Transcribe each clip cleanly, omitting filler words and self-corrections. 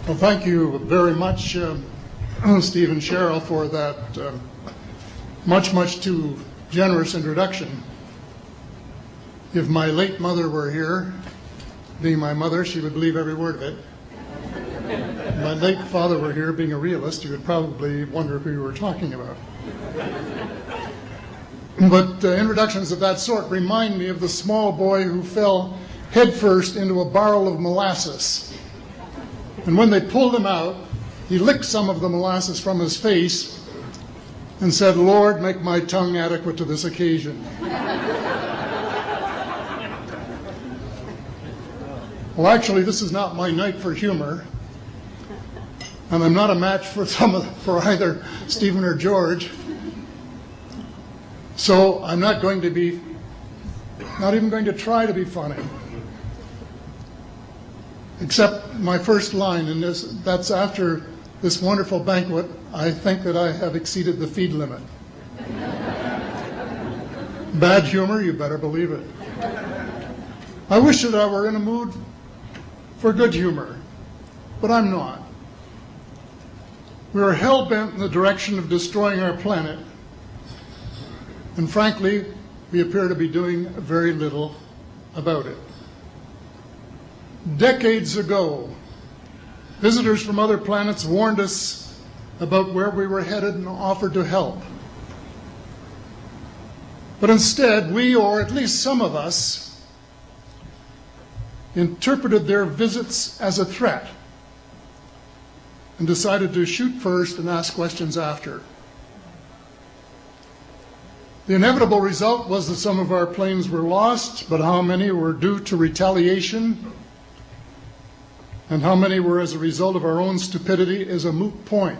Well, thank you very much, Steve and Cheryl, for that much too generous introduction. If my late mother were here, being my mother, she would believe every word of it. If my late father were here, being a realist, he would probably wonder who you were talking about. But introductions of that sort remind me of the small boy who fell headfirst into a barrel of molasses. And when they pulled him out, he licked some of the molasses from his face and said, "Lord, make my tongue adequate to this occasion." Well, actually, this is not my night for humor, and I'm not a match for either Stephen or George. So I'm not even going to try to be funny. Except my first line, and that's after this wonderful banquet, I think that I have exceeded the feed limit. Bad humor, you better believe it. I wish that I were in a mood for good humor, but I'm not. We are hell-bent in the direction of destroying our planet, and frankly, we appear to be doing very little about it. Decades ago, visitors from other planets warned us about where we were headed and offered to help. But instead, we, or at least some of us, interpreted their visits as a threat and decided to shoot first and ask questions after. The inevitable result was that some of our planes were lost, but how many were due to retaliation and how many were as a result of our own stupidity is a moot point.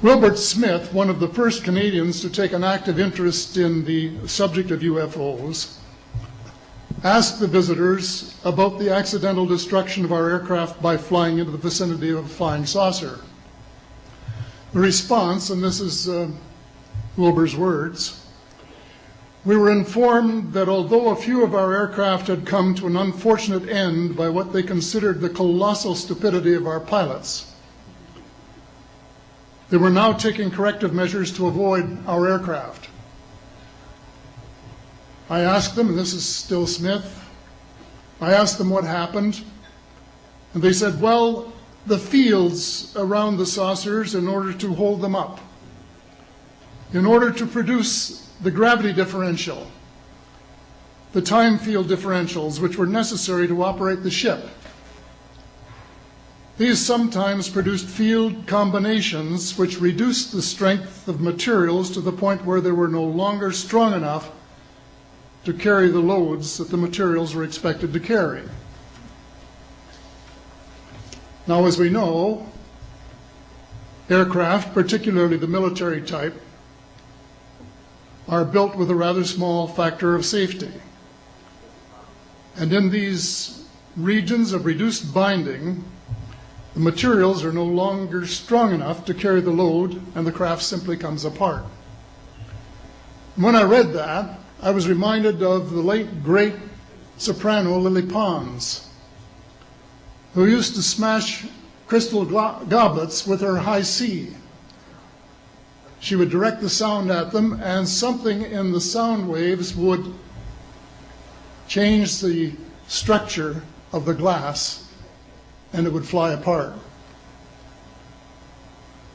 Wilbert Smith, one of the first Canadians to take an active interest in the subject of UFOs, asked the visitors about the accidental destruction of our aircraft by flying into the vicinity of a flying saucer. The response, and this is Wilbur's words, "We were informed that although a few of our aircraft had come to an unfortunate end by what they considered the colossal stupidity of our pilots, they were now taking corrective measures to avoid our aircraft." I asked them, and this is still Smith, I asked them what happened, and they said, well, the fields around the saucers, in order to hold them up, in order to produce the gravity differential, the time field differentials, which were necessary to operate the ship. These sometimes produced field combinations which reduced the strength of materials to the point where they were no longer strong enough to carry the loads that the materials were expected to carry. Now, as we know, aircraft, particularly the military type, are built with a rather small factor of safety. And in these regions of reduced binding, the materials are no longer strong enough to carry the load, and the craft simply comes apart. And when I read that, I was reminded of the late, great soprano Lily Pons, who used to smash crystal goblets with her high C. She would direct the sound at them, and something in the sound waves would change the structure of the glass, and it would fly apart.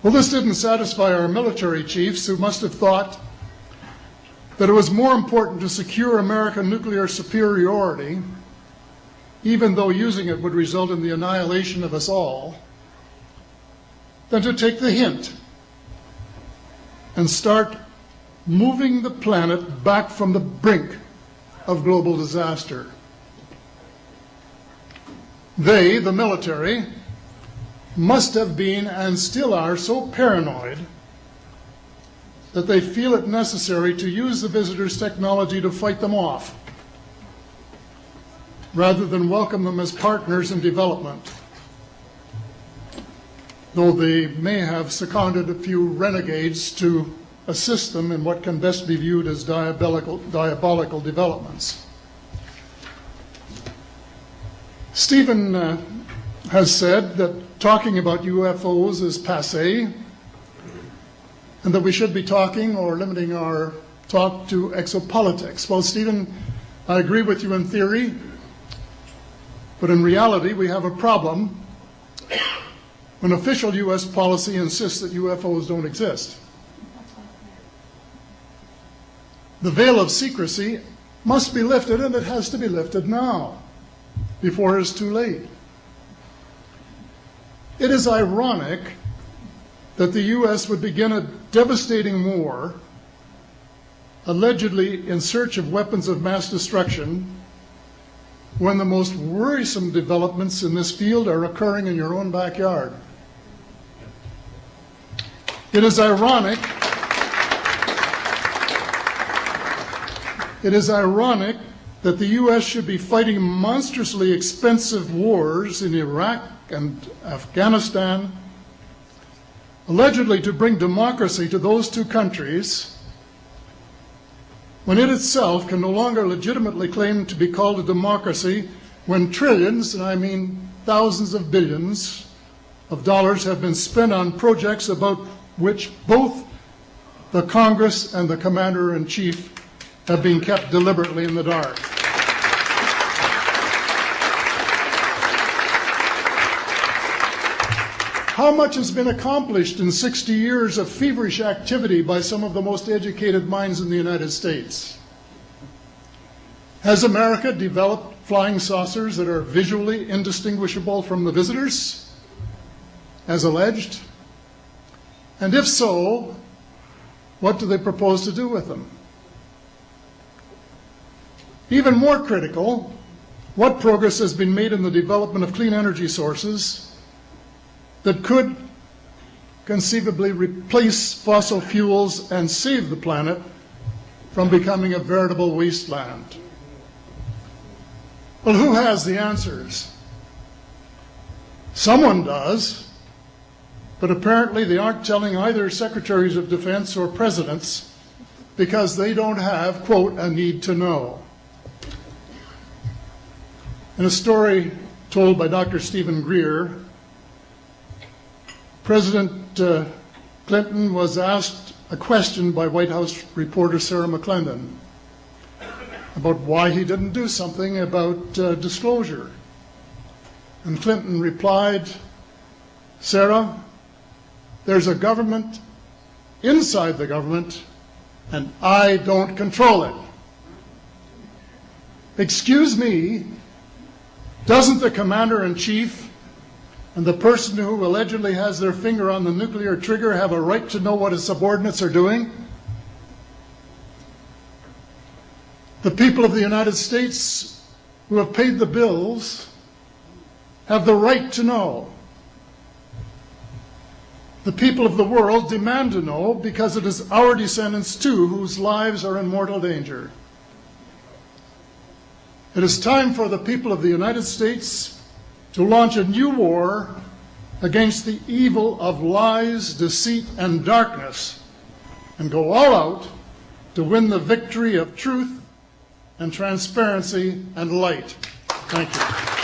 Well, this didn't satisfy our military chiefs, who must have thought that it was more important to secure American nuclear superiority, even though using it would result in the annihilation of us all, than to take the hint and start moving the planet back from the brink of global disaster. They, the military, must have been and still are so paranoid that they feel it necessary to use the visitors' technology to fight them off, rather than welcome them as partners in development, though they may have seconded a few renegades to assist them in what can best be viewed as diabolical developments. Stephen has said that talking about UFOs is passé, and that we should be talking or limiting our talk to exopolitics. Well, Stephen, I agree with you in theory, but in reality we have a problem when official U.S. policy insists that UFOs don't exist. The veil of secrecy must be lifted, and it has to be lifted now, before it's too late. It is ironic that the U.S. would begin a devastating war, allegedly in search of weapons of mass destruction, when the most worrisome developments in this field are occurring in your own backyard. It is ironic that the U.S. should be fighting monstrously expensive wars in Iraq and Afghanistan, allegedly to bring democracy to those two countries, when it itself can no longer legitimately claim to be called a democracy, when trillions, and I mean thousands of billions of dollars, have been spent on projects about which both the Congress and the Commander-in-Chief have been kept deliberately in the dark. How much has been accomplished in 60 years of feverish activity by some of the most educated minds in the United States? Has America developed flying saucers that are visually indistinguishable from the visitors, as alleged? And if so, what do they propose to do with them? Even more critical, what progress has been made in the development of clean energy sources that could conceivably replace fossil fuels and save the planet from becoming a veritable wasteland? Well, who has the answers? Someone does, but apparently they aren't telling either secretaries of defense or presidents because they don't have, quote, a need to know. In a story told by Dr. Stephen Greer, President Clinton was asked a question by White House reporter Sarah McClendon about why he didn't do something about disclosure. And Clinton replied, "Sarah, there's a government inside the government, and I don't control it." Excuse me, doesn't the Commander-in-Chief and the person who allegedly has their finger on the nuclear trigger have a right to know what his subordinates are doing? The people of the United States who have paid the bills have the right to know. The people of the world demand to know because it is our descendants too whose lives are in mortal danger. It is time for the people of the United States to launch a new war against the evil of lies, deceit, and darkness, and go all out to win the victory of truth and transparency and light. Thank you.